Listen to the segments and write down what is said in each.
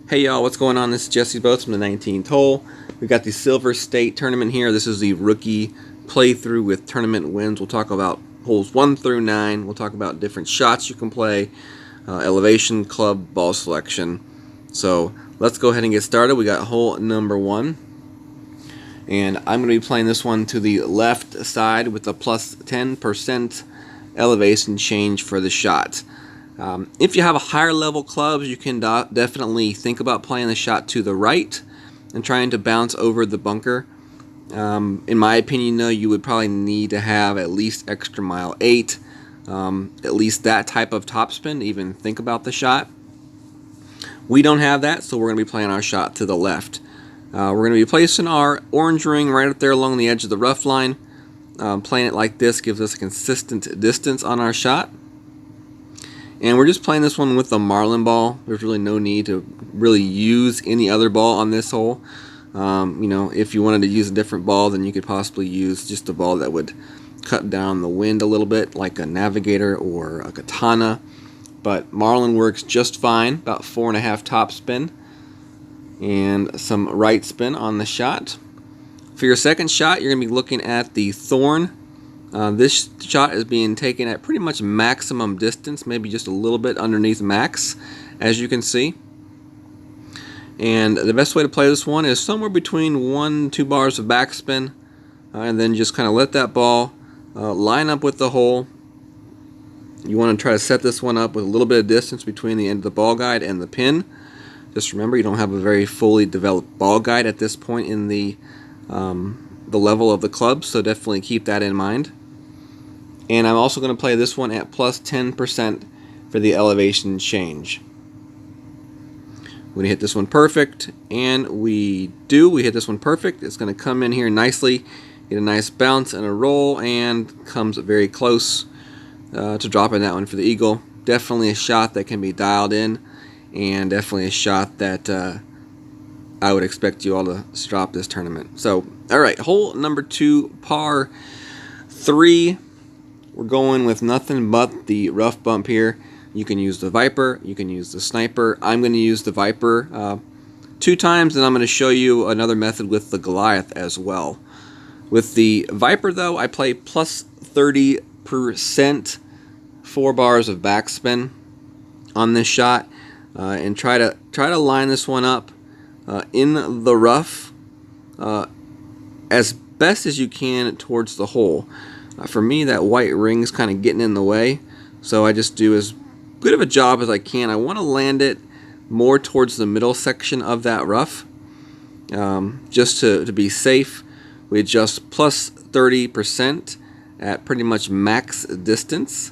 Hey y'all, what's going on? This is Jesse Boats from the 19th hole. We got the Silver State Tournament here. This is the rookie playthrough with tournament wins. We'll talk about holes 1 through 9. We'll talk about different shots you can play, elevation, club, ball selection. So let's go ahead and get started. We got hole number 1. And I'm going to be playing this one to the left side with a plus 10% elevation change for the shot. If you have a higher level clubs, you can definitely think about playing the shot to the right and trying to bounce over the bunker. In my opinion, though, you would probably need to have at least extra mile 8, at least that type of topspin to even think about the shot. We don't have that, so we're going to be playing our shot to the left. We're going to be placing our orange ring right up there along the edge of the rough line. Playing it like this gives us a consistent distance on our shot. And we're just playing this one with the marlin ball. There's really no need to really use any other ball on this hole. If you wanted to use a different ball, then you could possibly use just a ball that would cut down the wind a little bit, like a Navigator or a Katana. But marlin works just fine, about 4.5 top spin and some right spin on the shot. For your second shot, you're going to be looking at the thorn. This shot is being taken at pretty much maximum distance, maybe just a little bit underneath max, as you can see. And the best way to play this one is somewhere between 1 and 2 bars of backspin, and then just kind of let that ball line up with the hole. You want to try to set this one up with a little bit of distance between the end of the ball guide and the pin. Just remember, you don't have a very fully developed ball guide at this point in the level of the club, so definitely keep that in mind. And I'm also going to play this one at plus 10% for the elevation change. We're going to hit this one perfect, and we hit this one perfect. It's going to come in here nicely, get a nice bounce and a roll, and comes very close to dropping that one for the eagle. Definitely a shot that can be dialed in, and definitely a shot that I would expect you all to drop this tournament. So, alright, hole number 2, par 3. We're going with nothing but the rough bump here. You can use the Viper, you can use the Sniper. I'm going to use the Viper 2 times, and I'm going to show you another method with the Goliath as well. With the Viper, though, I play plus 30%, 4 bars of backspin on this shot, and try to line this one up in the rough as best as you can towards the hole. For me, that white ring's kind of getting in the way, so I just do as good of a job as I can. I want to land it more towards the middle section of that rough. Just to be safe, we adjust plus 30% at pretty much max distance.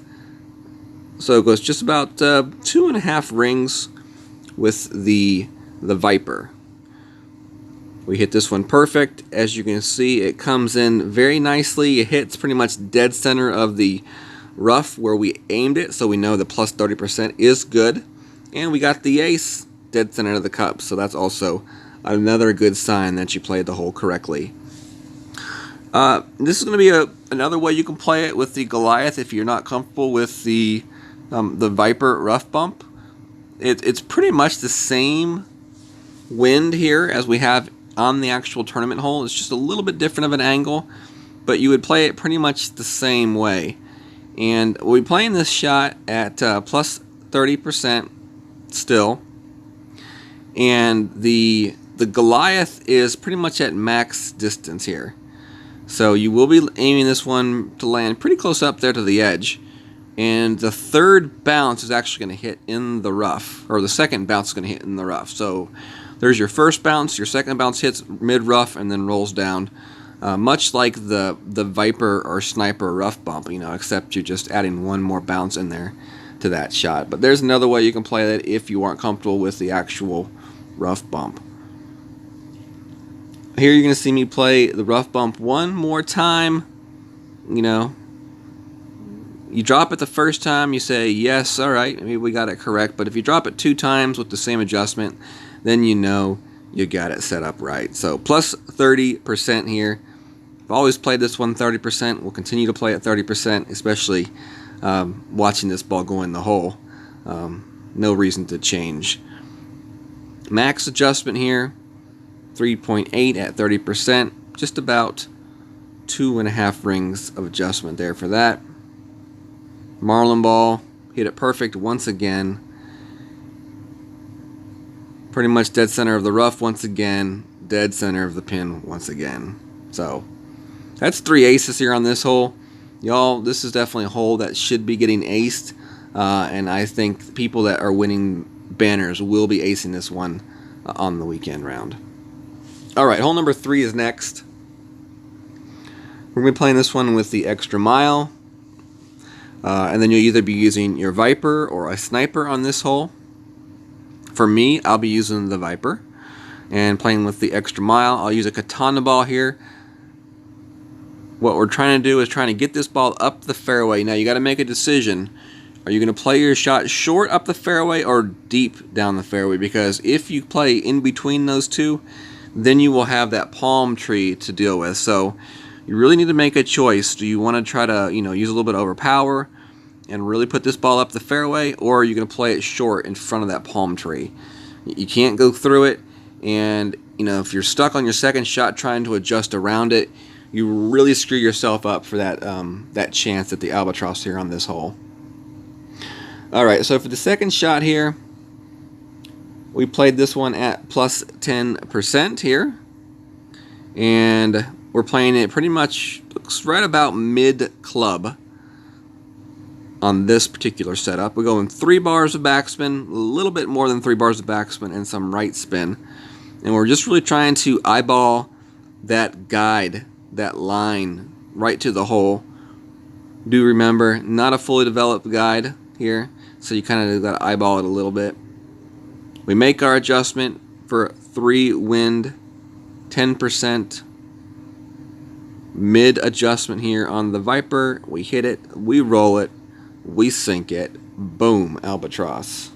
So it goes just about 2.5 rings with the Viper. We hit this one perfect. As you can see, it comes in very nicely. It hits pretty much dead center of the rough where we aimed it, so we know the plus 30% is good. And we got the ace dead center of the cup, so that's also another good sign that you played the hole correctly. This is going to be another way you can play it with the Goliath if you're not comfortable with the Viper rough bump. It's pretty much the same wind here as we have on the actual tournament hole. It's just a little bit different of an angle, but you would play it pretty much the same way. And we'll be playing this shot at plus 30% still, and the Goliath is pretty much at max distance here. So you will be aiming this one to land pretty close up there to the edge, and the third bounce is actually going to hit in the rough, or the second bounce is going to hit in the rough. So there's your first bounce, your second bounce hits mid-rough and then rolls down, much like the Viper or Sniper rough bump, except you're just adding one more bounce in there to that shot. But there's another way you can play that if you aren't comfortable with the actual rough bump. Here you're going to see me play the rough bump one more time. You drop it the first time, you say, yes, alright, maybe we got it correct. But if you drop it 2 times with the same adjustment, then you know you got it set up right. So plus 30% here. I've always played this one 30%. We'll continue to play at 30%, especially watching this ball go in the hole. No reason to change. Max adjustment here, 3.8 at 30%. Just about 2.5 rings of adjustment there for that. Marlin ball, hit it perfect once again. Pretty much dead center of the rough once again. Dead center of the pin once again. So that's 3 aces here on this hole. Y'all, this is definitely a hole that should be getting aced. And I think people that are winning banners will be acing this one on the weekend round. Alright, hole number 3 is next. We're going to be playing this one with the extra mile. And then you'll either be using your Viper or a Sniper on this hole. For me, I'll be using the Viper. And playing with the extra mile, I'll use a Katana ball here. What we're trying to do is trying to get this ball up the fairway. Now you got to make a decision. Are you going to play your shot short up the fairway or deep down the fairway? Because if you play in between those two, then you will have that palm tree to deal with. So you really need to make a choice. Do you want to try to, use a little bit of overpower and really put this ball up the fairway, or are you going to play it short in front of that palm tree? You can't go through it, and if you're stuck on your second shot trying to adjust around it, you really screw yourself up for that that chance at the Albatross here on this hole. Alright, so for the second shot here, we played this one at plus 10% here. And we're playing it pretty much, looks right about mid-club on this particular setup. We're going 3 bars of backspin, a little bit more than 3 bars of backspin, and some right spin. And we're just really trying to eyeball that guide, that line, right to the hole. Do remember, not a fully developed guide here, so you kind of got to eyeball it a little bit. We make our adjustment for 3 wind, 10% mid adjustment here on the Viper. We hit it, we roll it, we sink it, boom, Albatross.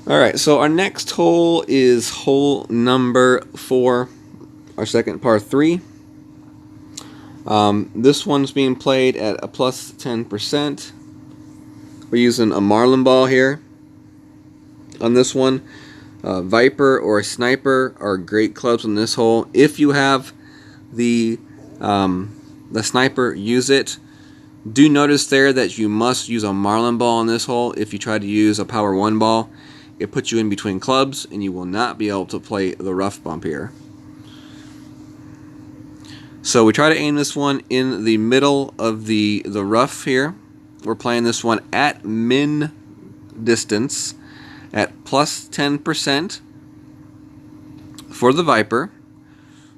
Alright, so our next hole is hole number 4, our second par 3. This one's being played at a plus 10%. We're using a Marlin ball here on this one. Viper or a Sniper are great clubs on this hole. If you have the Sniper, use it. Do notice there that you must use a Marlin ball on this hole. If you try to use a Power 1 ball, it puts you in between clubs and you will not be able to play the rough bump here. So we try to aim this one in the middle of the rough here. We're playing this one at min distance at plus 10% for the Viper.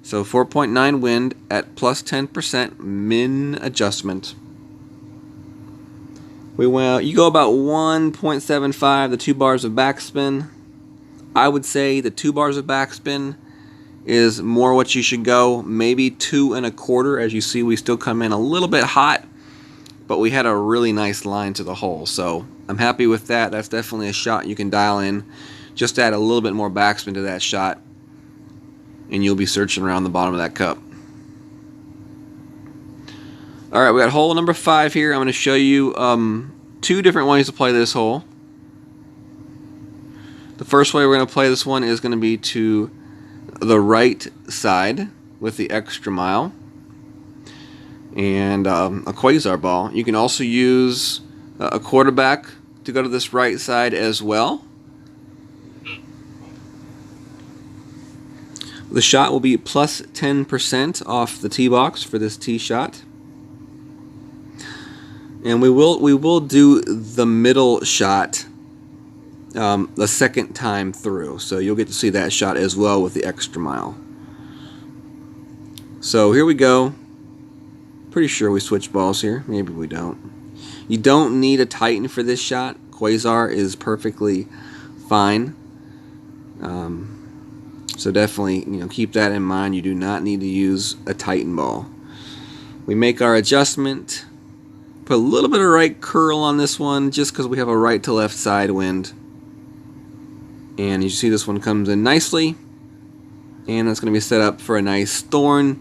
So 4.9 wind at plus 10% min adjustment. You go about 1.75 the 2 bars of backspin. I would say the 2 bars of backspin is more what you should go. Maybe 2 1/4. As you see, we still come in a little bit hot, but we had a really nice line to the hole. So I'm happy with that. That's definitely a shot you can dial in. Just add a little bit more backspin to that shot, and you'll be searching around the bottom of that cup. Alright, we got hole number 5 here. I'm going to show you 2 different ways to play this hole. The first way we're going to play this one is going to be to the right side with the extra mile and a quasar ball. You can also use a quarterback to go to this right side as well. The shot will be plus 10% off the tee box for this tee shot. And we will do the middle shot the second time through, so you'll get to see that shot as well with the extra mile. So here we go. Pretty sure we switch balls here. Maybe we don't. You don't need a Titan for this shot. Quasar is perfectly fine. So definitely, keep that in mind. You do not need to use a Titan ball. We make our adjustment. Put a little bit of right curl on this one just because we have a right to left side wind. And you see this one comes in nicely. And that's going to be set up for a nice thorn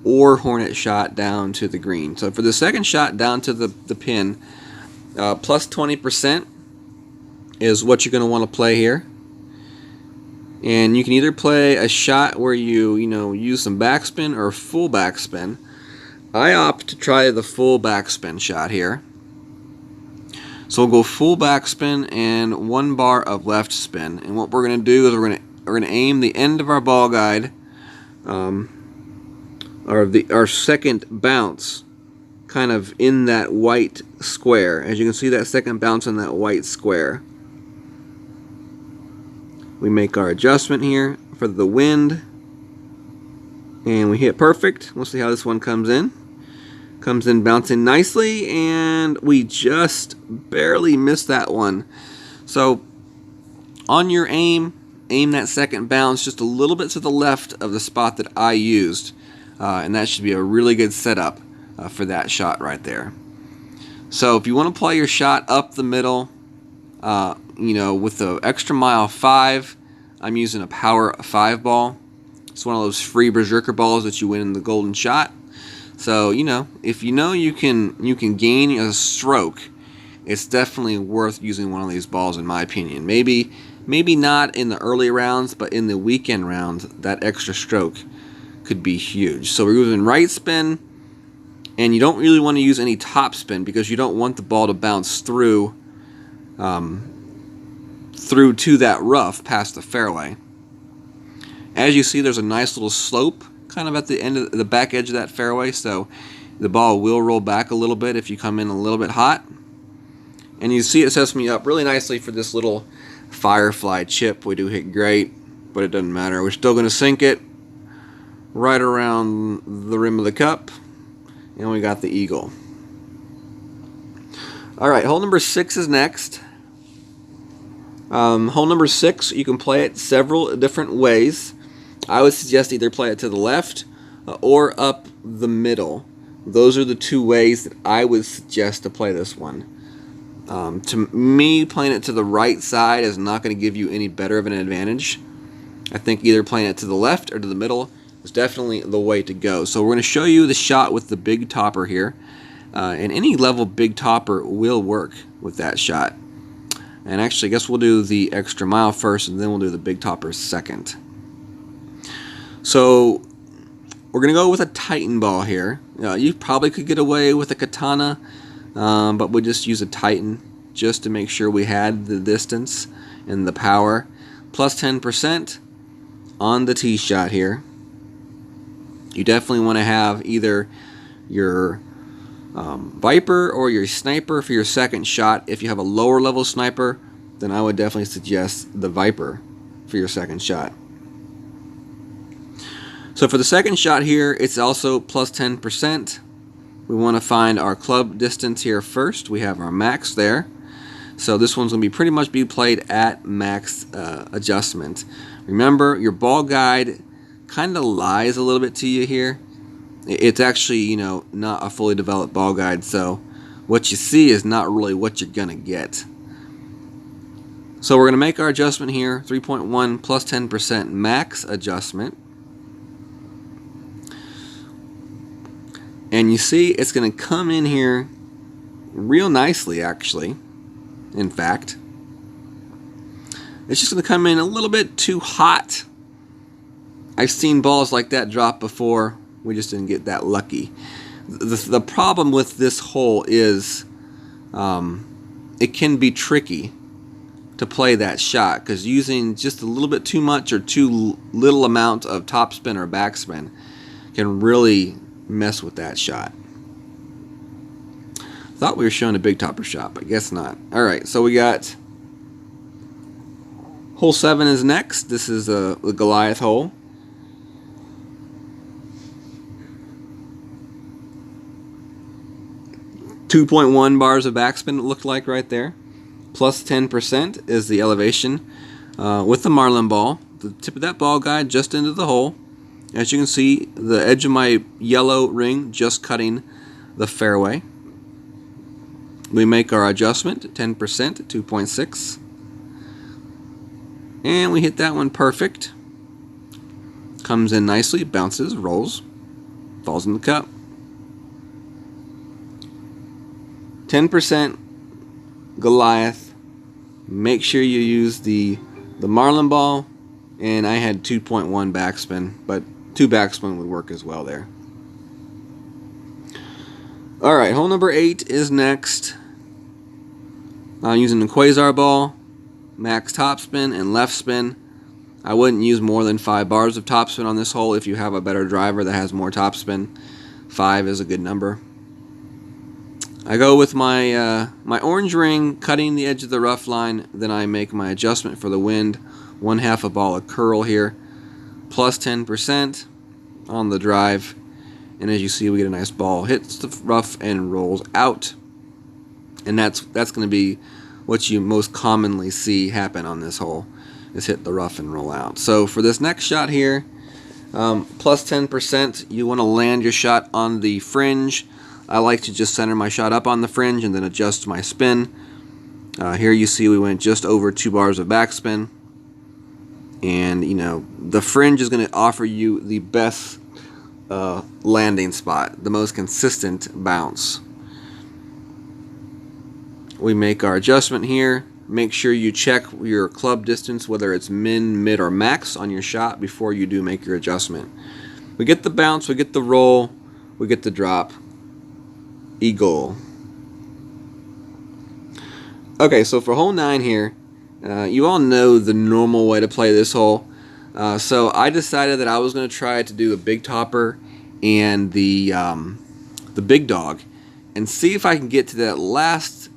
or hornet shot down to the green. So for the second shot down to the pin, Plus 20% is what you're going to want to play here. And you can either play a shot where you use some backspin or full backspin. I opt to try the full backspin shot here. So we'll go full backspin and 1 bar of left spin. And what we're going to do is we're going to aim the end of our ball guide, our second bounce, kind of in that white square. As you can see, that second bounce in that white square. We make our adjustment here for the wind, and we hit perfect. We'll see how this one comes in. Comes in bouncing nicely, and we just barely missed that one. So on your aim that second bounce just a little bit to the left of the spot that I used, and that should be a really good setup for that shot right there. So if you want to play your shot up the middle, with the extra mile 5, I'm using a power 5 ball. It's one of those free berserker balls that you win in the golden shot. So if you can gain a stroke, it's definitely worth using one of these balls, in my opinion. Maybe not in the early rounds, but in the weekend rounds, that extra stroke could be huge. So we're using right spin, and you don't really want to use any top spin because you don't want the ball to bounce through to that rough past the fairway. As you see, there's a nice little slope kind of at the end of the back edge of that fairway, so the ball will roll back a little bit if you come in a little bit hot. And you see it sets me up really nicely for this little firefly chip. We do hit great, but it doesn't matter. We're still going to sink it right around the rim of the cup, and we got the eagle. Alright, hole number 6 is next. Hole number 6, you can play it several different ways. I would suggest either play it to the left or up the middle. Those are the 2 ways that I would suggest to play this one. To me, playing it to the right side is not going to give you any better of an advantage. I think either playing it to the left or to the middle is definitely the way to go. So we're going to show you the shot with the big topper here. And any level big topper will work with that shot. And actually, I guess we'll do the extra mile first, and then we'll do the big topper second. So we're going to go with a Titan ball here. You probably could get away with a katana, but we'll just use a Titan just to make sure we had the distance and the power. Plus 10% on the tee shot here. You definitely want to have either your Viper or your sniper for your second shot. If you have a lower level sniper, then I would definitely suggest the Viper for your second shot. So for the second shot here, it's also plus 10%. We want to find our club distance here first. We have our max there. So this one's going to pretty much be played at max adjustment. Remember, your ball guide kind of lies a little bit to you here. It's actually, not a fully developed ball guide, so what you see is not really what you're going to get. So we're going to make our adjustment here, 3.1 plus 10% max adjustment. And you see it's going to come in here real nicely, actually. In fact, it's just going to come in a little bit too hot. I've seen balls like that drop before. We just didn't get that lucky. The problem with this hole is it can be tricky to play that shot because using just a little bit too much or too little amount of topspin or backspin can really mess with that shot. Thought we were showing a big topper shot, but guess not. Alright, so we got hole 7 is next. This is the Goliath hole. .1 bars of backspin it looked like right there. Plus 10% is the elevation with the marlin ball. The tip of that ball guide just into the hole. As you can see, the edge of my yellow ring just cutting the fairway. We make our adjustment, 10%, 2.6. And we hit that one perfect. Comes in nicely, bounces, rolls, falls in the cup. 10% Goliath. Make sure you use the marlin ball, and I had 2.1 backspin, but 2 backspin would work as well there. Alright, hole number 8 is next. I'm using the Quasar ball, max topspin and left spin. I wouldn't use more than 5 bars of topspin on this hole if you have a better driver that has more topspin. 5 is a good number. I go with my orange ring, cutting the edge of the rough line. Then I make my adjustment for the wind. 1/2 a ball of curl here, plus 10% on the drive. And as you see, we get a nice ball, hits the rough and rolls out. And that's going to be what you most commonly see happen on this hole, is hit the rough and roll out. So for this next shot here, plus 10%, you want to land your shot on the fringe. I like to just center my shot up on the fringe and then adjust my spin. Here you see we went just over 2 bars of backspin. And, you know, the fringe is going to offer you the best landing spot, the most consistent bounce. We make our adjustment here. Make sure you check your club distance, whether it's min, mid, or max on your shot before you do make your adjustment. We get the bounce, we get the roll, we get the drop. Eagle. Okay, so for hole 9 here, you all know the normal way to play this hole. So I decided that I was going to try to do a big topper and the big dog, and see if I can get to that last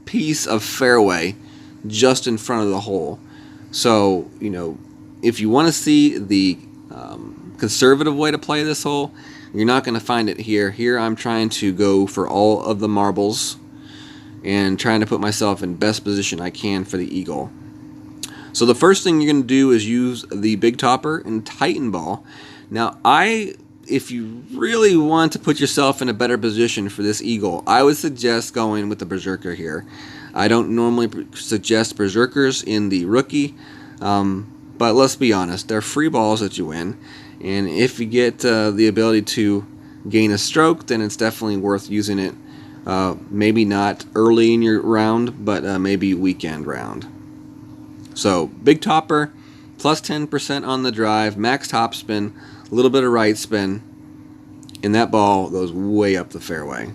piece of fairway just in front of the hole. So, you know, if you want to see the conservative way to play this hole, you're not going to find it here. Here I'm trying to go for all of the marbles and trying to put myself in best position I can for the eagle. So the first thing you're going to do is use the big topper and Titan ball. Now if you really want to put yourself in a better position for this eagle, I would suggest going with the berserker here. I don't normally suggest berserkers in the rookie, but let's be honest, they're free balls that you win, and if you get the ability to gain a stroke, then it's definitely worth using it. Maybe not early in your round, but maybe weekend round. So big topper, plus 10% on the drive, max top spin, a little bit of right spin, and that ball goes way up the fairway.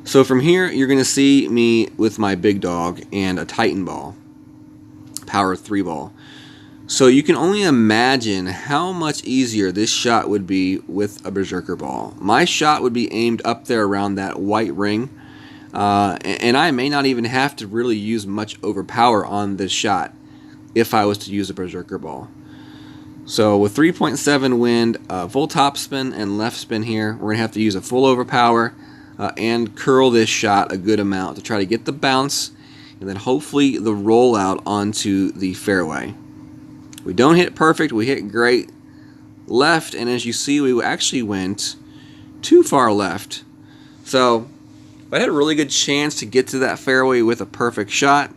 So from here, you're going to see me with my big dog and a Titan ball, power 3 ball. So you can only imagine how much easier this shot would be with a berserker ball. My shot would be aimed up there around that white ring, and I may not even have to really use much overpower on this shot if I was to use a berserker ball. So with 3.7 wind, full top spin and left spin here, we're going to have to use a full overpower and curl this shot a good amount to try to get the bounce and then hopefully the rollout onto the fairway. We don't hit perfect, we hit great left, and as you see, we actually went too far left. So I had a really good chance to get to that fairway with a perfect shot,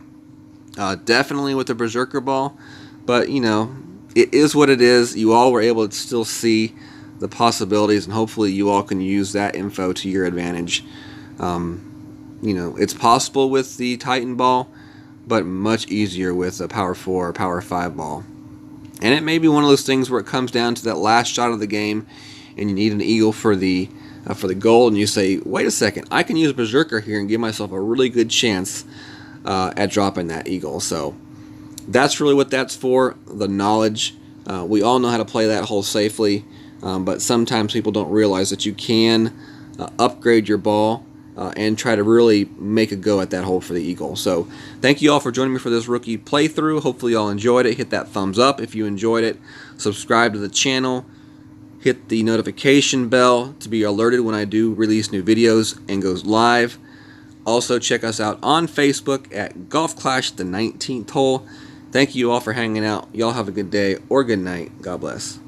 definitely with the berserker ball, but you know, it is what it is. You all were able to still see the possibilities, and hopefully you all can use that info to your advantage. You know, it's possible with the Titan ball, but much easier with a power 4 or power 5 ball. And it may be one of those things where it comes down to that last shot of the game, and you need an eagle for the goal, and you say, wait a second, I can use berserker here and give myself a really good chance at dropping that eagle. So that's really what that's for, the knowledge. We all know how to play that hole safely, but sometimes people don't realize that you can upgrade your ball and try to really make a go at that hole for the eagle. So thank you all for joining me for this rookie playthrough. Hopefully you all enjoyed it. Hit that thumbs up if you enjoyed it. Subscribe to the channel. Hit the notification bell to be alerted when I do release new videos and goes live. Also check us out on Facebook at Golf Clash the 19th Hole. Thank you all for hanging out. Y'all have a good day or good night. God bless.